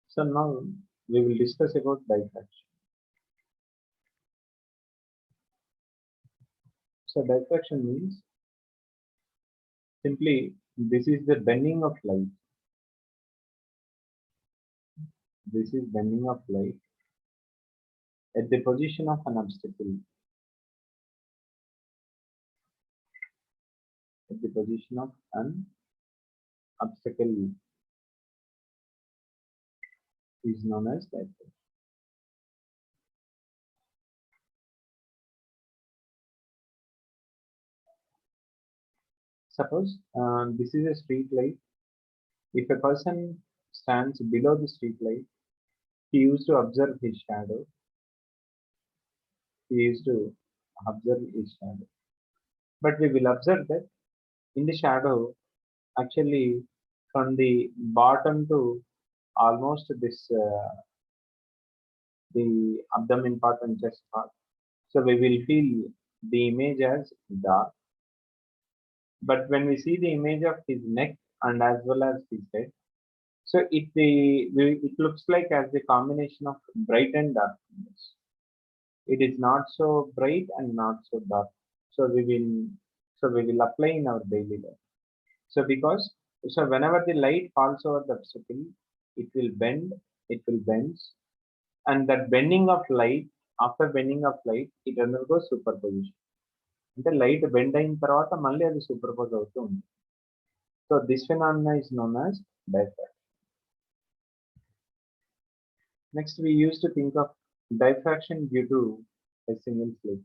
So now we will discuss about diffraction. So diffraction means simply this is the bending of light. This is bending of light at the position of an obstacle. At the position of an obstacle is known as diffraction. Suppose this is a street light. If a person stands below the street light, he used to observe his shadow. He used to observe his shadow. But we will observe that in the shadow, actually, from the bottom to almost this the abdomen part and chest part. So we will feel the image as dark. But when we see the image of his neck and as well as his head, so it looks like as the combination of bright and dark. It is not so bright and not so dark. So we will apply in our daily life. So because so whenever the light falls over the obstacle, it will bend, it will bend, and that bending of light, after bending of light, it undergoes superposition. అంటే light bend అయిన తర్వాత మళ్ళీ అది superpose అవుతూ ఉంది. So this phenomena is known as diffraction. Next, we used to think of diffraction due to a single slit.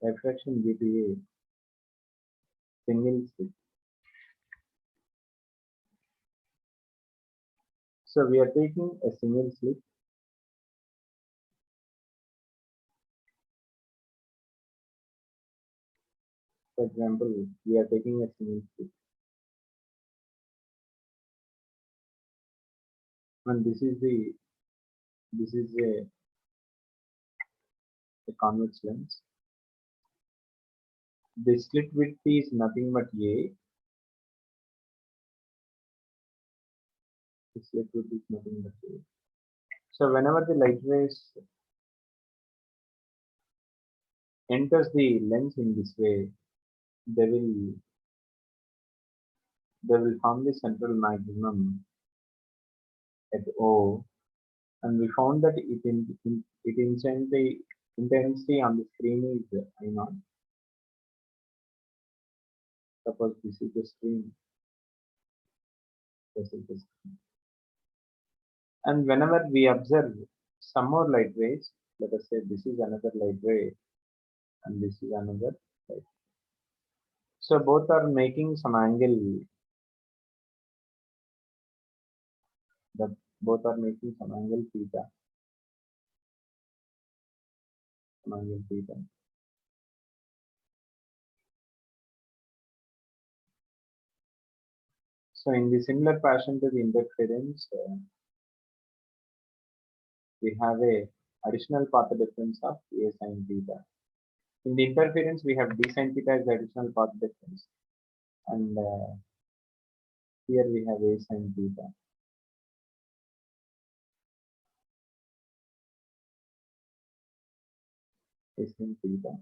Diffraction due to a single slit. So we are taking a single slit. For example, we are taking a single slit. And this is a convex lens. The slit width is nothing but A. The slit width is nothing but A. So whenever the light rays enters the lens in this way, they will form the central maximum at O, and we found that it intensity on the screen is I naught. Suppose this is the screen. This is the screen. And whenever we observe some more light rays, let us say this is another light ray and this is another light. So both are making some angle. That both are making some angle theta. Some angle theta. So in the similar fashion to the interference, we have a additional path difference of A sin theta. In the interference, we have D sin theta as the additional path difference, and here we have A sin theta. A sin theta.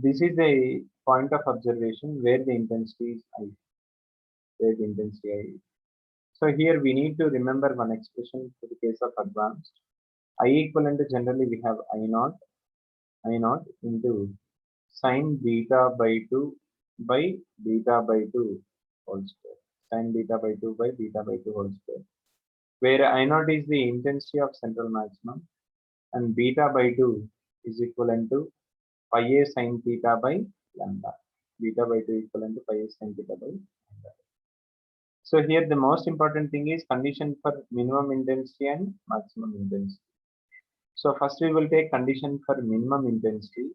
This is a point of observation where the intensity is I. Where the intensity I is. So here we need to remember one expression for the case of advanced. I equivalent generally we have I naught into sine beta by 2 by beta by 2 whole square. Sine beta by 2 by beta by 2 whole square. Where I naught is the intensity of central maximum and beta by 2 is equivalent to pi a sine theta by lambda. Beta by 2 equivalent to pi a sine theta by lambda. So here the most important thing is condition for minimum intensity and maximum intensity. So first we will take condition for minimum intensity.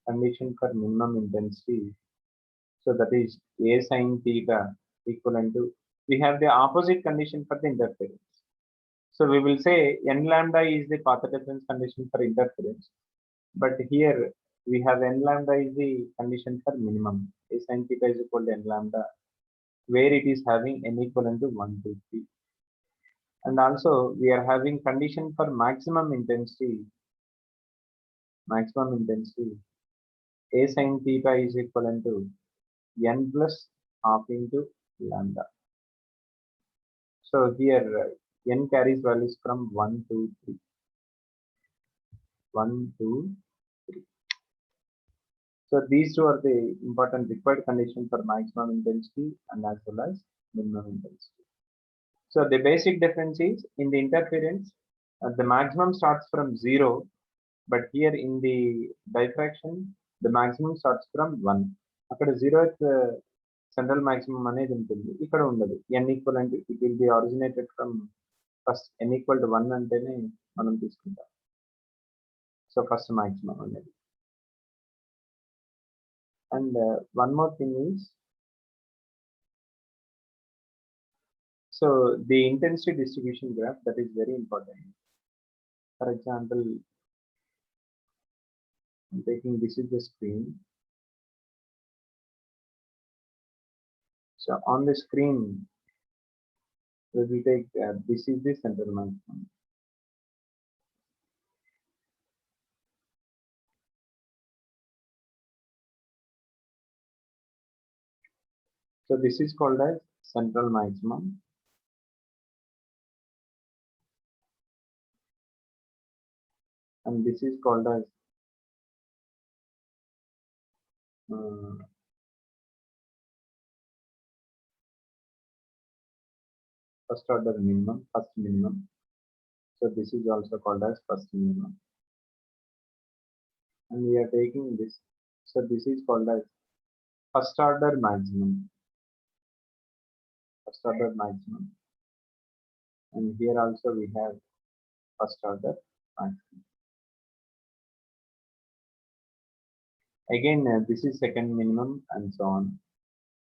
Condition for minimum intensity. So that is A sin theta equivalent to, we have the opposite condition for the interference. So we will say n lambda is the path difference condition for interference, but here we have n lambda is the condition for minimum. A sin theta is equal to n lambda, where it is having n equivalent to 1, 2, 3. And also we are having condition for maximum intensity. A sin theta is equivalent to n plus half into lambda. So here n carries values from 1 to 3. 1, 2, 3. So these two are the important required conditions for maximum intensity and as well as minimum intensity. So the basic difference is in the interference, the maximum starts from 0, but here in the diffraction, the maximum starts from 1. అక్కడ 0th central maximum అనేది ఉంటుంది, ఇక్కడ ఉండదు. n equivalent, it will be originated from first n equal to 1 అంటేనే మనం తీసుకుంటాం. So first maximum అనేది. And one more thing is, so the intensity distribution graph, that is very important. For example, I'm taking, this is the screen. So on the screen, we will take this is the central maximum. So this is called as central maximum. And this is called as first order minimum, first minimum. So this is also called as first minimum. And we are taking this. So this is called as first order maximum. First order maximum. And here also we have first order maximum. Again, this is second minimum and so on.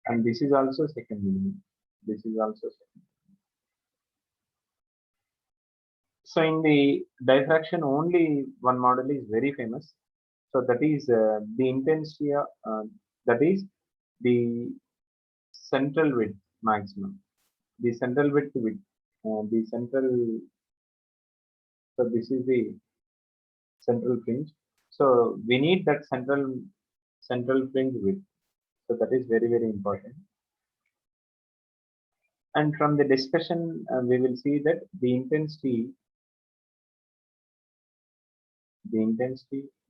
And this is also second minimum. This is also second. So in the diffraction, only one model is very famous. So that is the intensity, that is the central width maximum. The central width with the central. So this is the central fringe. So we need that central fringe width. So that is very, very important. And from the discussion, we will see that the intensity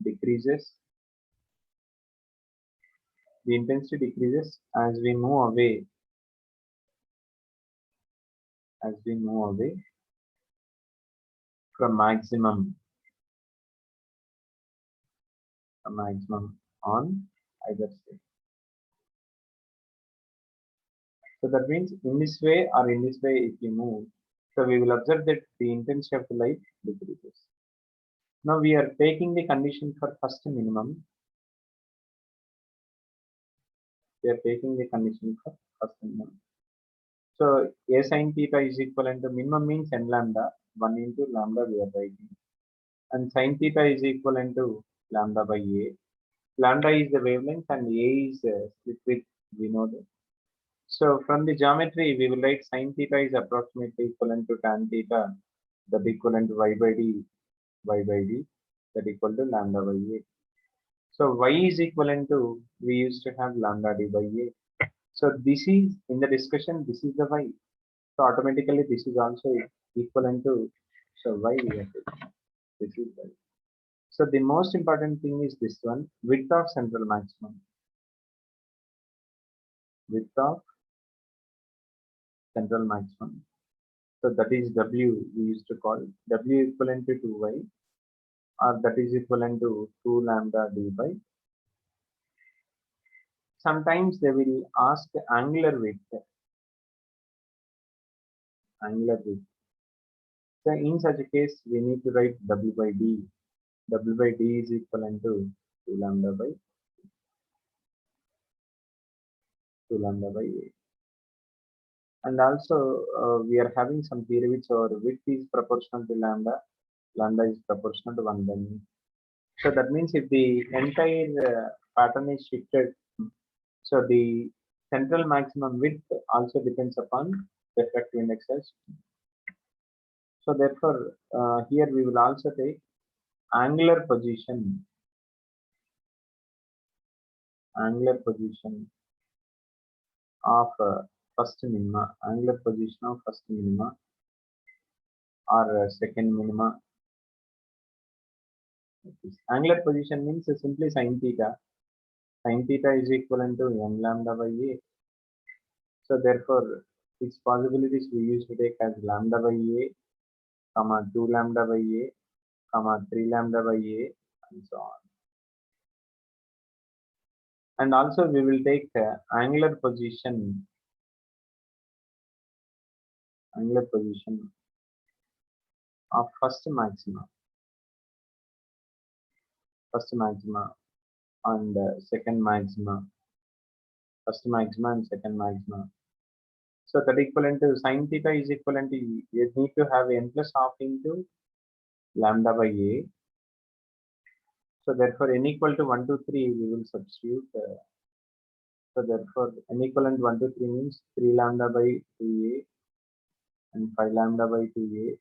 decreases. The intensity decreases as we move away. From maximum on either side. So that means in this way or in this way, if you move, so we will observe that the intensity of the light decreases. Now we are taking the condition for first minimum. We are taking the condition for first minimum. So A sin theta is equivalent to minimum means n lambda, 1 into lambda we are taking. And sin theta is equivalent to lambda by A. Lambda is the wavelength and A is slit width, we know that. So from the geometry, we will write sin theta is approximately equivalent to tan theta, that equivalent to y by d, that equal to lambda by A. So y is equivalent to, we used to have lambda d by A. So this is, in the discussion, this is the y. So automatically this is also equivalent to, so y we have to, this is y. So the most important thing is this one, width of central maximum. Width of central maximum. So that is W, we used to call W equivalent to 2y, or that is equivalent to 2 lambda d by. Sometimes they will ask angular width. So in such a case, we need to write W by D. W by D is equivalent to 2 lambda by A. And also we are having some theory which our width is proportional to lambda, lambda is proportional to 1 by mu. So that means if the entire pattern is shifted, so the central maximum width also depends upon the effective indexes. So therefore here we will also take angular position, angular position of first minima, angular position of first minima or second minima. Angular position means simply sin theta. Sin theta is equivalent to n lambda by a. So therefore, its possibilities we used to take as lambda by a, comma 2 lambda by a, comma 3 lambda by a, and so on. And also we will take angular position of first maxima and second maxima, first maxima and second maxima. So that equivalent to sin theta is equivalent to, you need to have n plus half into lambda by a. So therefore n equal to 1 to 3 we will substitute. So therefore n equivalent 1 to 3 means 3 lambda by 2a and 5 lambda by 2a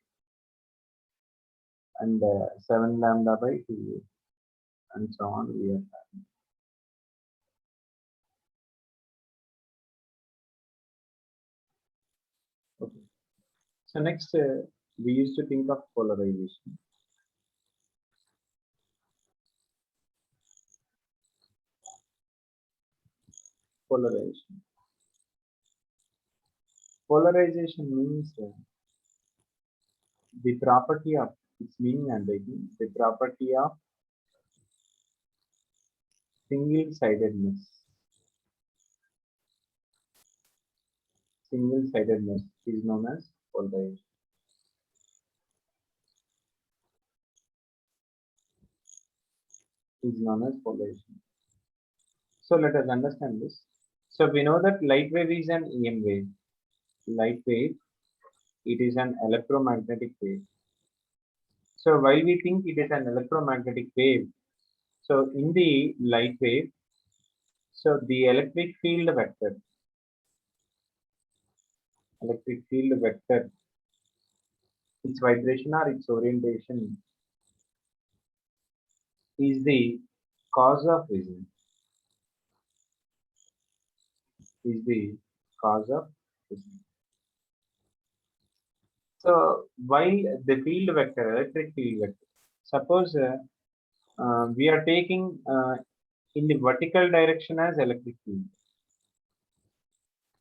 and 7 lambda by 2a and so on we are having. Okay. So next we used to think of polarization. Polarization means the property of, its meaning and taking, the property of single-sidedness. Single-sidedness is known as polarization. So let us understand this. So we know that light wave is an EM wave. Light wave, it is an electromagnetic wave. So while we think it is an electromagnetic wave, so in the light wave, so the electric field vector, its vibration or its orientation is the cause of vision. So while the field vector, electric field vector, suppose we are taking in the vertical direction as electric field.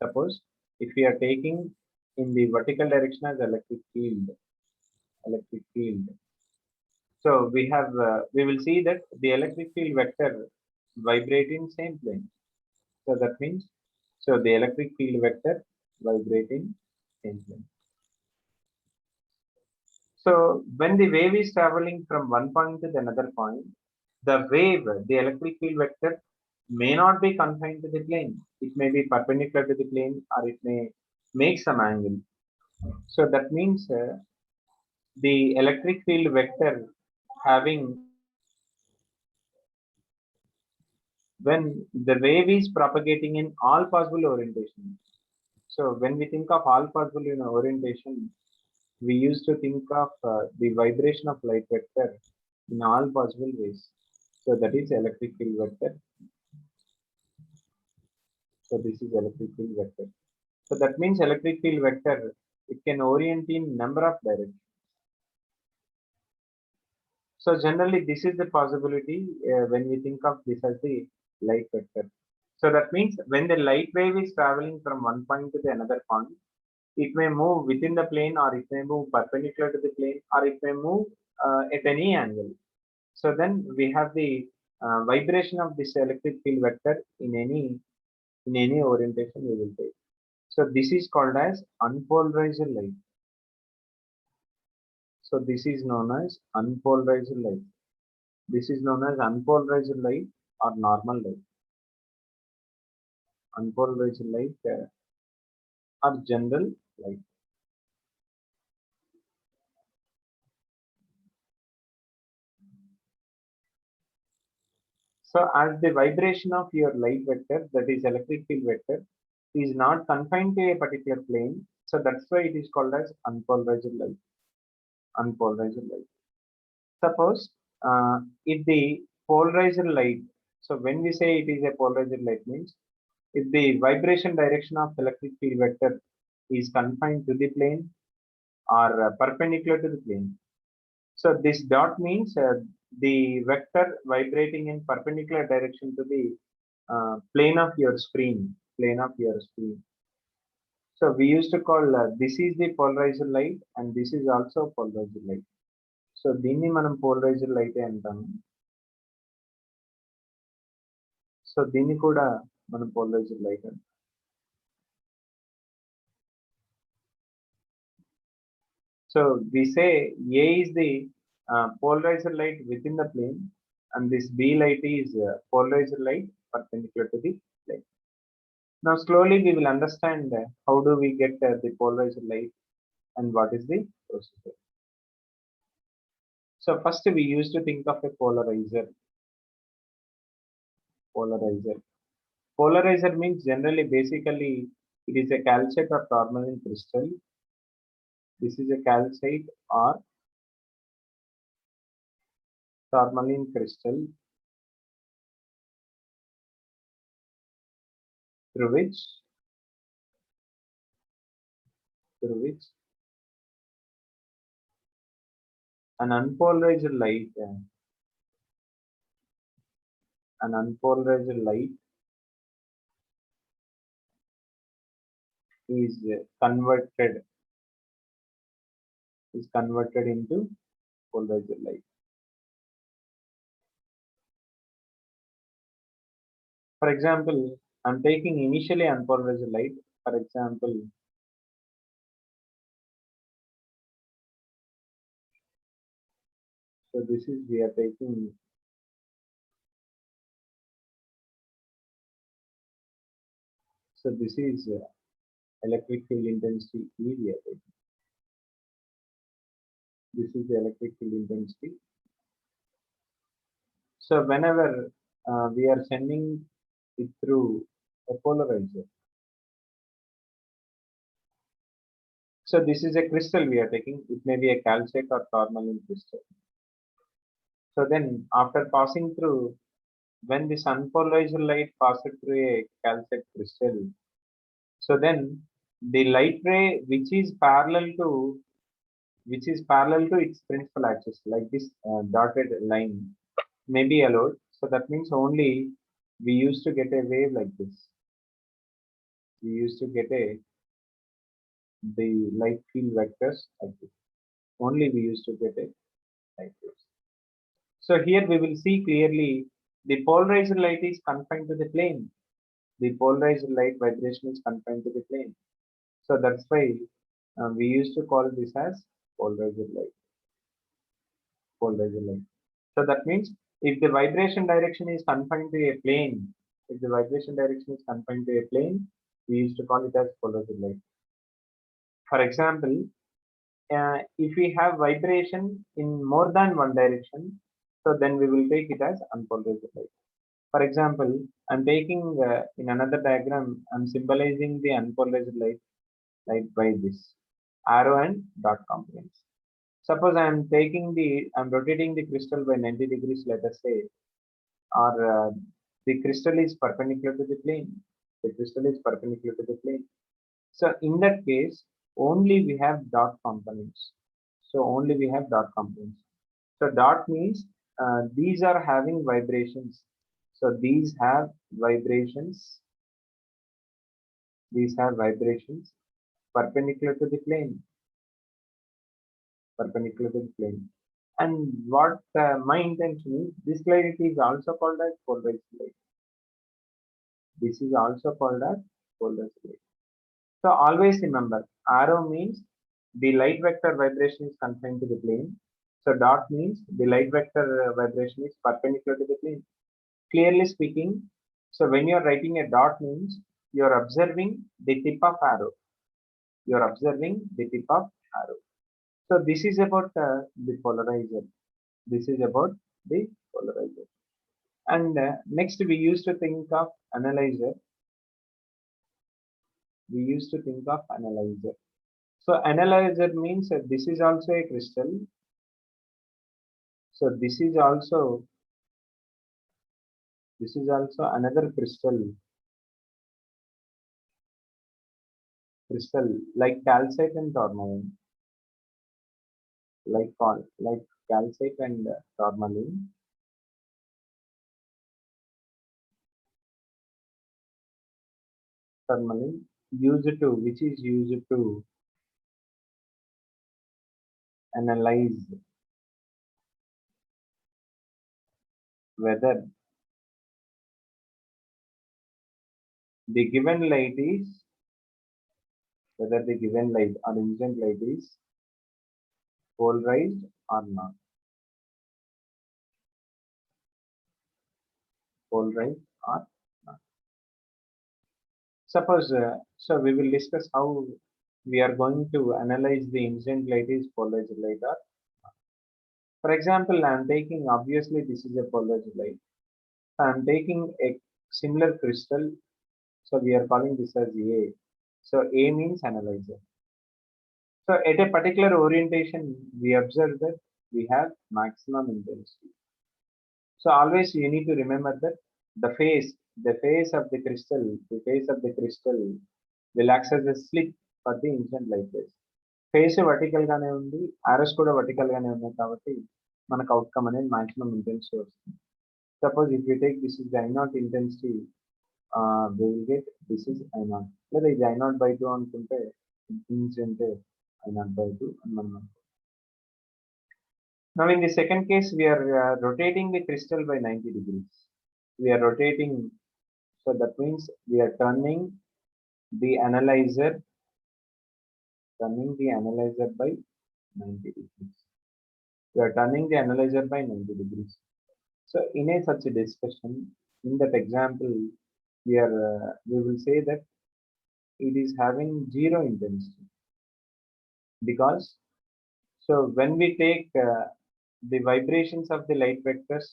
Suppose if we are taking in the vertical direction as electric field. So we will see that the electric field vector vibrate in same plane. So that means, so the electric field vector vibrate in same plane. So when the wave is traveling from one point to the another point, the wave, the electric field vector may not be confined to the plane. It may be perpendicular to the plane or it may make some angle. So that means the electric field vector having, when the wave is propagating in all possible orientations. So when we think of all possible orientation, we used to think of the vibration of light vector in all possible ways. So that is electric field vector. So this is electric field vector. So that means electric field vector, it can orient in number of directions. So generally this is the possibility when we think of this as the light vector. So that means when the light wave is traveling from one point to the another point, it may move within the plane or it may move perpendicular to the plane or it may move at any angle. So then we have the vibration of this electric field vector in any orientation we will take. So this is called as unpolarized light. So this is known as unpolarized light. This is known as unpolarized light or normal light. Unpolarized light or general light. So as the vibration of your light vector, that is electric field vector, is not confined to a particular plane, so that's why it is called as unpolarized light. Unpolarized light. Suppose if the polarized light, so when we say it is a polarized light means if the vibration direction of electric field vector is confined to the plane or perpendicular to the plane. So this dot means the vector vibrating in perpendicular direction to the plane of your screen, plane of your screen. So we used to call this is the polarized light and this is also polarized light. So దీన్ని మనం polarized light అంటాము. So దీన్ని కూడా మనం polarized light అంటాం. So we say A is the polarized light within the plane and this B light is polarized light perpendicular to the plane. Now slowly we will understand how do we get the polarized light and what is the procedure. So first we used to think of a polarizer. Polarizer means generally basically it is a calcite or tourmaline crystal. This is a calcite or tourmaline crystal through which an unpolarized light is converted into polarized light. For example, I'm taking initially unpolarized light. For example, so this is we are taking. So this is electric field intensity E we are taking. This is the electric field intensity. So whenever we are sending it through a polarizer. So this is a crystal we are taking. It may be a calcite or tourmaline crystal. So then after passing through, when this unpolarized light passes through a calcite crystal, so then the light ray which is parallel to its principal axis, like this dotted line, may be allowed. So that means only we used to get a wave like this. We used to get the light field vectors like this. Only we used to get it like this. So here we will see clearly the polarized light is confined to the plane. The polarized light vibration is confined to the plane. So that's why we used to call this as polarized light. Polarized light. So that means if the vibration direction is confined to a plane, we used to call it as polarized light. For example, if we have vibration in more than one direction, so then we will take it as unpolarized light. For example, I'm taking in another diagram, I'm symbolizing the unpolarized light by this arrow and dot components. Suppose I'm rotating the crystal by 90 degrees, let us say, or the crystal is perpendicular to the plane. So in that case, only we have dot components. So dot means these are having vibrations. So these have vibrations. Perpendicular to the plane. And what my intention is, this light is also called as polarized light. So always remember, arrow means the light vector vibration is confined to the plane. So dot means the light vector vibration is perpendicular to the plane. Clearly speaking, so when you are writing a dot means you are observing the tip of arrow. You are observing the tip of arrow. So this is about the polarizer. This is about the polarizer. And next we used to think of analyzer. We used to think of analyzer. So analyzer means this is also a crystal. So this is also another crystal like calcite and tourmaline, like calcite and tourmaline which is used to analyze whether the given light is whether the given light or incident light is polarized or not. Polarized or not. Suppose, so we will discuss how we are going to analyze the incident light is polarized light or not. For example, I am taking, obviously this is a polarized light. I am taking a similar crystal, so we are calling this as A. So A means analyzer. So at a particular orientation, we observe that we have maximum intensity. So always you need to remember that the face of the crystal, will act as a slit for the incident light rays. Face vertical గానే ఉంది, arrows కూడా vertical గానే ఉన్నాయి కాబట్టి మనకు outcome అనేది maximum intensity వస్తుంది. Suppose if we take this is the I0 intensity, we will get this is I0. లేదా ఇది I0 by 2 అనుకుంటే incident I0 by 2 అని మనం. Now in the second case, we are rotating the crystal by 90 degrees. We are rotating, so that means we are turning the analyzer by 90 degrees. We are turning the analyzer by 90 degrees. So in a such a discussion, in that example, we will say that it is having zero intensity, because so when we take the vibrations of the light vectors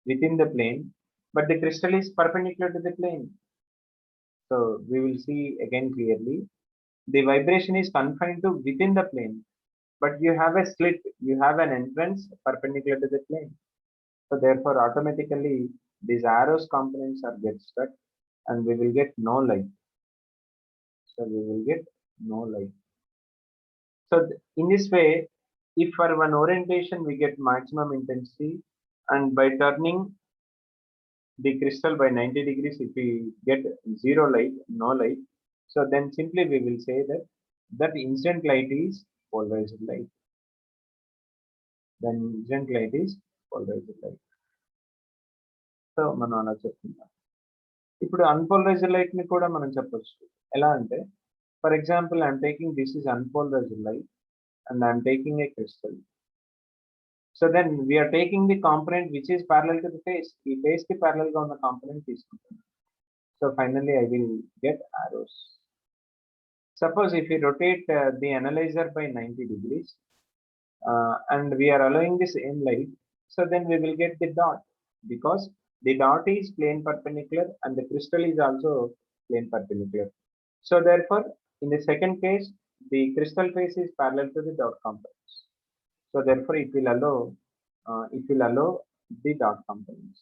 within the plane, but the crystal is perpendicular to the plane. So we will see again clearly, the vibration is confined to within the plane, but you have a slit, you have an entrance perpendicular to the plane. So therefore automatically these arrows components are get stuck and we will get no light. So we will get no light. So in this way, if for one orientation we get maximum intensity, and by turning the crystal by 90 degrees, if we get zero light, no light, so then simply we will say that incident light is polarized light. Then incident light is polarized light. So మనం అలా చెప్తున్నాం. ఇప్పుడు unpolarised light ని కూడా మనం చెప్పొచ్చు. ఎలా అంటే, for example I'm taking this is unpolarised light and I'm taking a crystal. So then we're taking the component which is parallel to the face. ఈ ఫేస్ కి ప్యారలల్ గా ఉన్న కాంపోనెంట్ తీసుకుంటాను. So finally I will get arrows. Suppose if we rotate the analyzer by 90 degrees and we are allowing the same light, so then we will get the dot, because the dot is plane perpendicular and the crystal is also plane perpendicular. So therefore, in the second case, the crystal face is parallel to the dot components. So therefore, it will allow the dot components.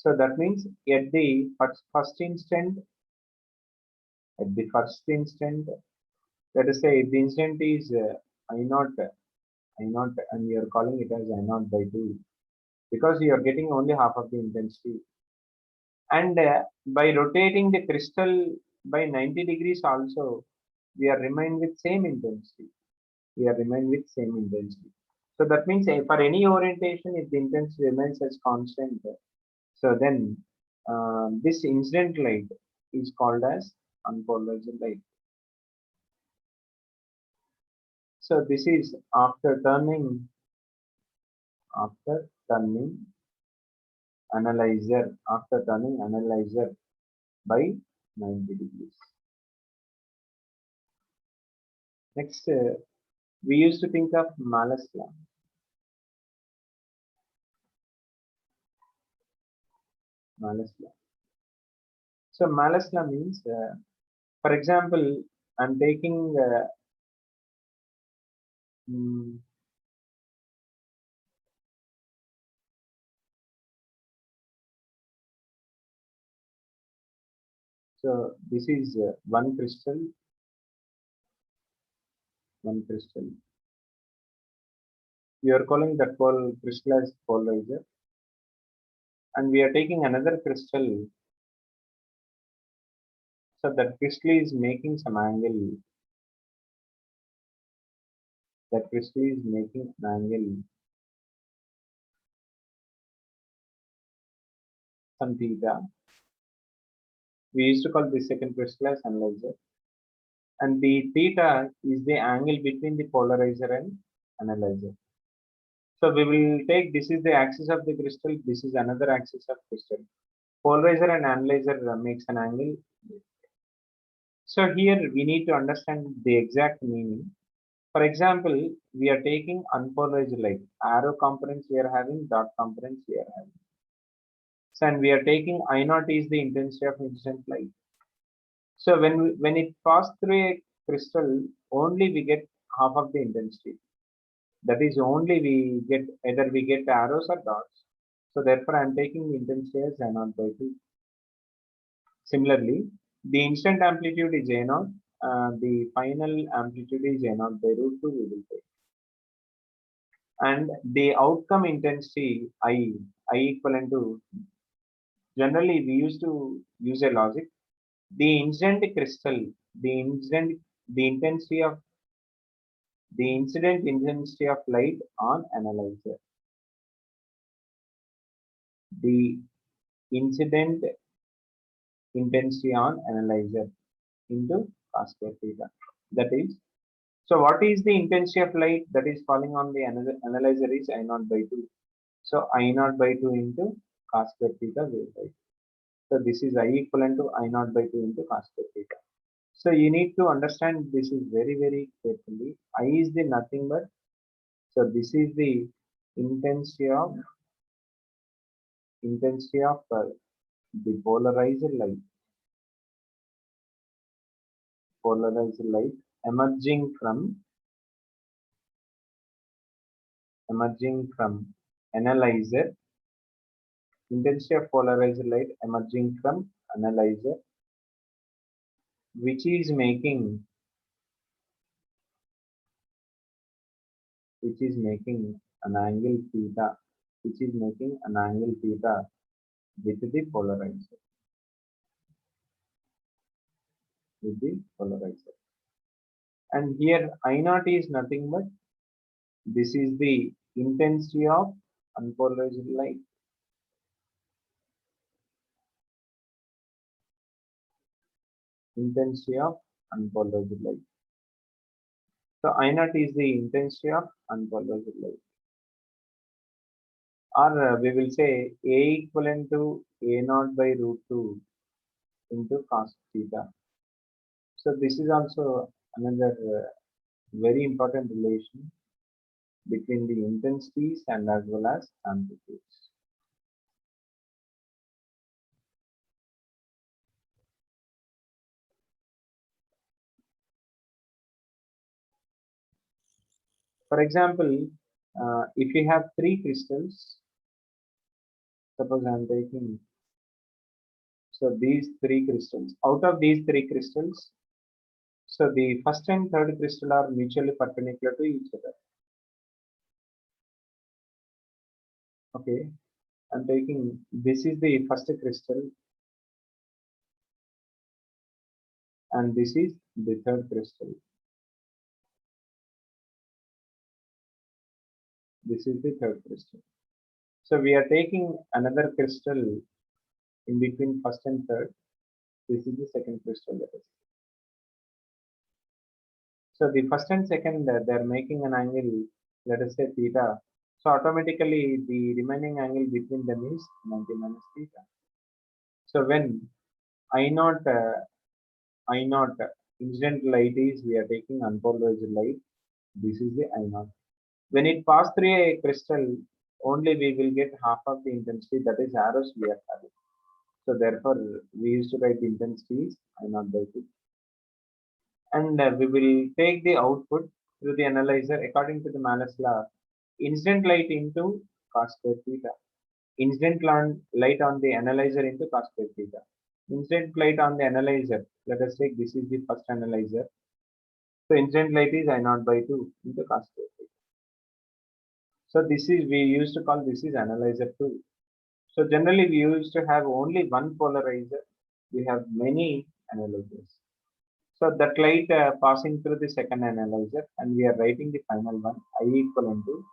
So that means at the first instant, let us say if the instant is I0, and you are calling it as I0 by 2, because you are getting only half of the intensity. And by rotating the crystal by 90 degrees also, we are remain with same intensity. So that means for any orientation, if the intensity remains as constant, so then this incident light is called as unpolarized light. So this is after turning analyzer by 90 degrees. Next, we used to think of Malus law. Malus law. So Malus law means, for example, I'm taking mm, so this is one crystal, one crystal. We are calling that crystal as polarizer, and we are taking another crystal. So that crystal is making some angle. That crystal is making an angle, some theta. We used to call this second crystal as analyzer, and the theta is the angle between the polarizer and analyzer. So we will take, this is the axis of the crystal, this is another axis of crystal. Polarizer and analyzer makes an angle. So here we need to understand the exact meaning. For example, we are taking unpolarized light. Arrow components we are having, dot components we are having. So, and we are taking I naught is the intensity of incident light. So when it passes through a crystal, only we get half of the intensity. That is only we get, either we get arrows or dots. So therefore I am taking the intensity as I naught by 2. Similarly, the instant amplitude is A naught, the final amplitude is A naught by root 2 we will take. And the outcome intensity I equivalent to, generally we used to use a logic. The incident crystal, the intensity of the incident intensity of light on analyzer. The incident intensity on analyzer into cos square theta. That is, so what is the intensity of light that is falling on the analyzer is I naught by 2. So I naught by 2 into cos square theta wave height. So this is I equivalent to I naught by 2 into cos square theta. So you need to understand this is very, very carefully. I is the nothing but, so this is the intensity of the polarized light emerging from analyzer, intensity of polarized light emerging from analyzer, which is making an angle theta, with the polarizer, and here I naught is nothing but, this is the intensity of unpolarized light. Intensity of unpolarized light. So I naught is the intensity of unpolarized light. Or we will say A equivalent to A naught by root 2 into cos theta. So this is also another very important relation between the intensities and as well as amplitudes. For example, if you have 3 crystals, suppose I am taking, so these 3 crystals, out of these 3 crystals, so the first and third crystal are mutually perpendicular to each other. Okay, I'm taking, this is the first crystal and this is the third crystal. This is the third crystal. So we are taking another crystal in between first and third. This is the second crystal. So the first and second, they are making an angle, let us say theta. So automatically the remaining angle between them is 90 minus theta. So when I naught incident light is, we are taking unpolarized light. This is the I naught. When it passes through a crystal, only we will get half of the intensity, that is arrows we are having. So therefore, we used to write the intensity is I naught by 2. And we will take the output through the analyzer according to the Malus law. Incident light into cos square theta. Incident light on the analyzer into cos square theta. Incident light on the analyzer. Let us take this is the first analyzer. So incident light is I naught by 2 into cos square theta. So this is, we used to call this is analyzer 2. So generally we used to have only one polarizer. We have many analyzers. So that light passing through the second analyzer, and we are writing the final one, I equivalent to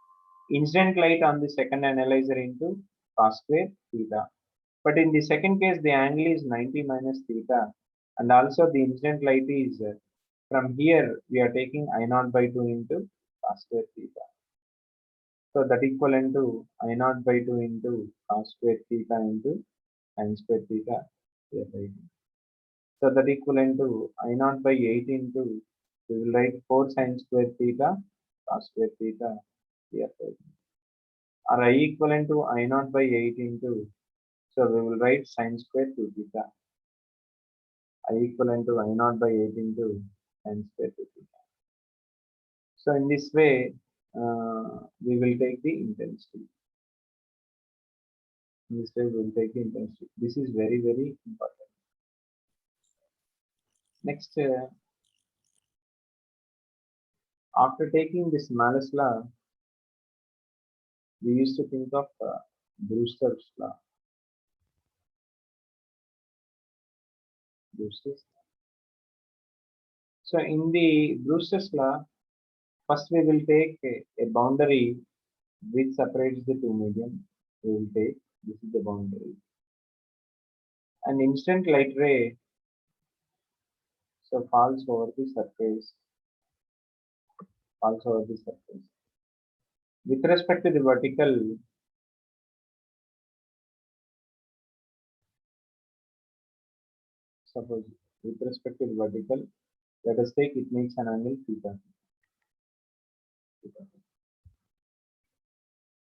incident light on the second analyzer into cos square theta. But in the second case, the angle is 90 minus theta, and also the incident light is from here we are taking I naught by 2 into cos square theta. So that equivalent to I naught by 2 into cos square theta into sin square theta. We are writing. So that equivalent to I naught by 8 into, we will write 4 sin square theta cos square theta. We are writing. Or I equivalent to I naught by 8 into, so we will write sin square 2 theta. I equivalent to I naught by 8 into sin square 2 theta. So in this way, we will take the intensity. In this way, we will take the intensity. This is very, very important. Next, after taking this Malus law, we used to think of Brewster's law. Brewster's. So in the Brewster's law, first we will take a boundary which separates the two medium. We will take, this is the boundary. An instant light ray so falls over the surface. Falls over the surface. With respect to the vertical, suppose with respect to the vertical, let us take it makes an angle theta.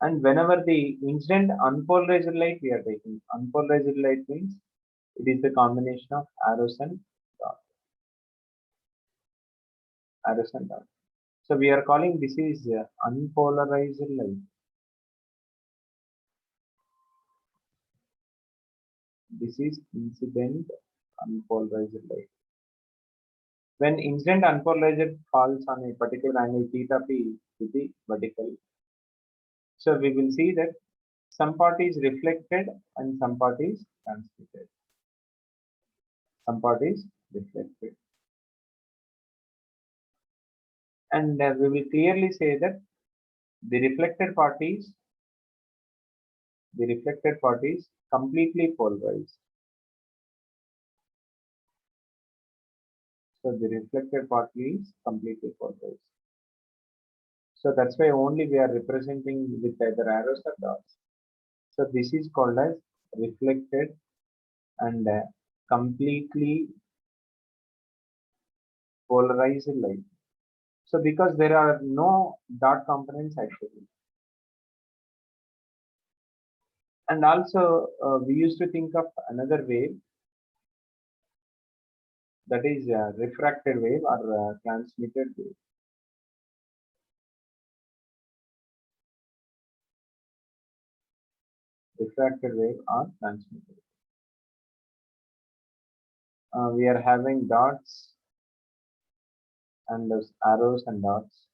And whenever the incident unpolarized light we are taking, unpolarized light means it is the combination of arrows and dots. Arrows and dots. So we are calling this is unpolarized light. This is incident unpolarized light. When incident unpolarized falls on a particular angle theta p with the vertical, so we will see that some part is reflected and some part is transmitted. Some part is reflected. And we will clearly say that the reflected part is completely polarized. So the reflected part is completely polarized. So that's why only we are representing with either arrows or dots. So this is called as reflected and completely polarized light. So because there are no dot components actually. And also we used to think of another wave, that is refracted wave or transmitted wave. Refracted wave or transmitted. We are having dots and those arrows and dots.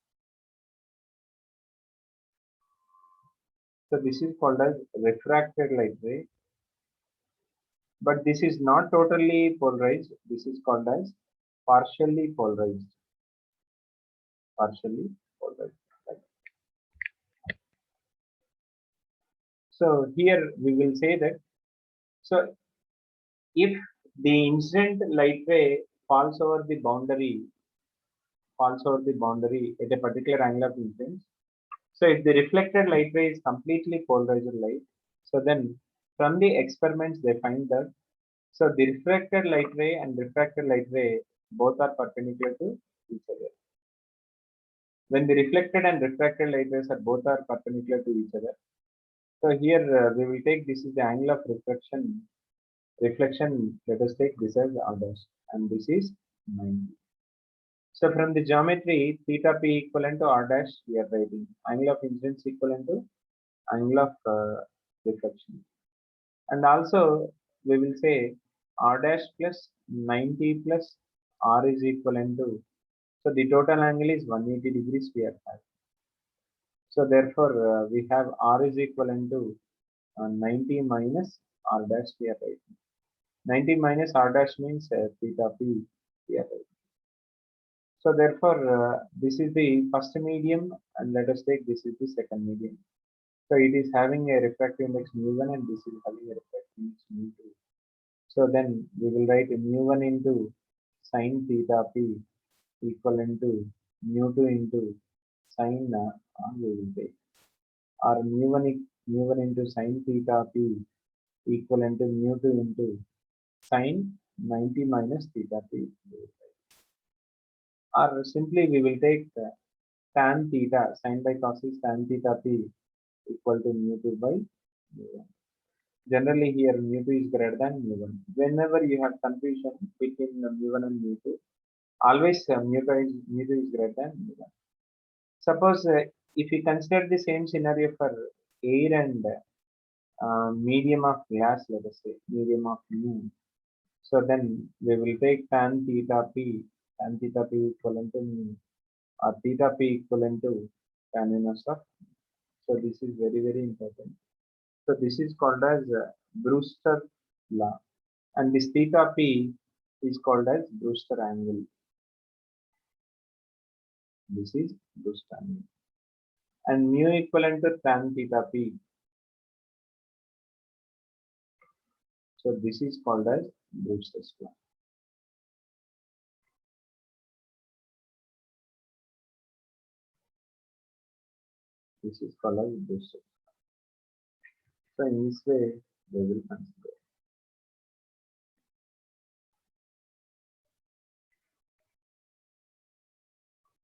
So this is called as refracted light ray. But this is not totally polarized. This is called as partially polarized. Partially polarized. Right. So here we will say that, so if the incident light ray falls over the boundary at a particular angle of incidence, so if the reflected light ray is completely polarized light, so then from the experiments they find that, so the reflected light ray and refracted light ray both are perpendicular to each other. When the reflected and refracted light rays are both are perpendicular to each other. So here we will take this is the angle of reflection. Let us take this as r dash, and this is 90. So from the geometry, theta p equivalent to r dash, we are writing angle of incidence equivalent to angle of reflection. And also we will say r dash plus 90 plus r is equivalent to, so the total angle is 180 degrees we are having. So therefore we have r is equivalent to 90 minus r dash we are writing. 90 minus r dash means theta p we are writing. So therefore this is the first medium, and let us take this is the second medium. So it is having a refractive index mu1 and this is having a refractive index mu2. So then we will write mu1 into sine theta p equivalent to mu2 into sine we will take, or mu1 into sine theta p equivalent to mu2 into sine 90 minus theta p. Or simply we will take tan theta, sine by cos is tan theta p equal to mu2 by mu1. Generally here mu2 is greater than mu1. Whenever you have confusion between mu1 and mu2, always mu2 is greater than mu1. Suppose if we consider the same scenario for air and medium of glass, let us say medium of mu. So then we will take tan theta p equivalent to mu, or theta p equivalent to tan inverse of. So this is very, very important. So this is called as Brewster law, and this theta p is called as Brewster angle. This is Brewster angle, and mu equivalent to tan theta p. So this is called as Brewster's law. This is called as Brewster's law. So in this way they will consider.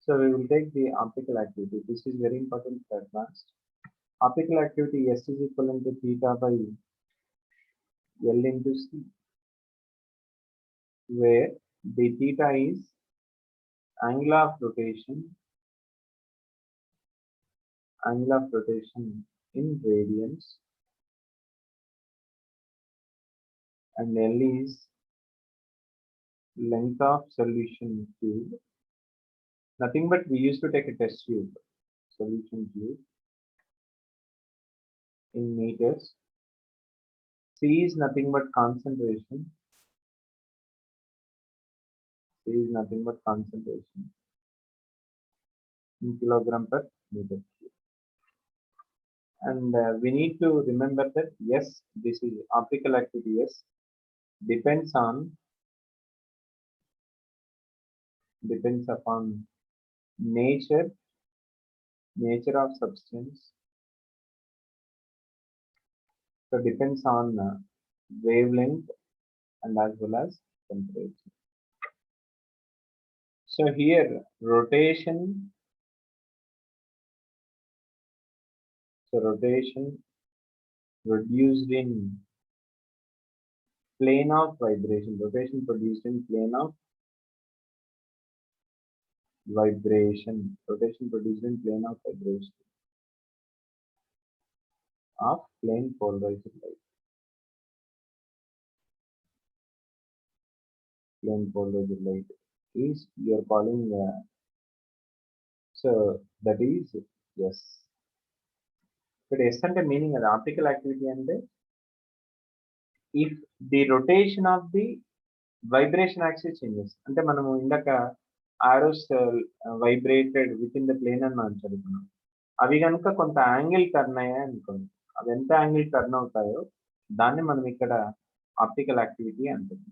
So we will take the optical activity. This is very important for advanced. Optical activity S is equivalent to theta by L into C, where the theta is angle of rotation in radians, and L is length of solution tube. Nothing but we used to take a test tube, solution tube in meters. C is nothing but concentration. C is nothing but concentration in kilogram per meter cube. And we need to remember that yes, this is optical activity. Yes, depends upon nature of substance. So depends on wavelength and as well as temperature. So here rotation reduced in plane of vibration. Rotation produced in plane of vibration. Rotation produced in plane of vibration of plane polarized light. Plane polarized light is you are calling. So that is yes. But yes ante meaning of optical activity and if the rotation of the vibration axis changes, ante manamu indaka arrows vibrated within the plane అని మనం చదువుకున్నాం. అవి కనుక కొంత angle turn అయ్యాయి అనుకోండి, అవి ఎంత యాంగిల్ టర్న్ అవుతాయో దాన్ని మనం ఇక్కడ ఆప్టికల్ యాక్టివిటీ అంటుంది.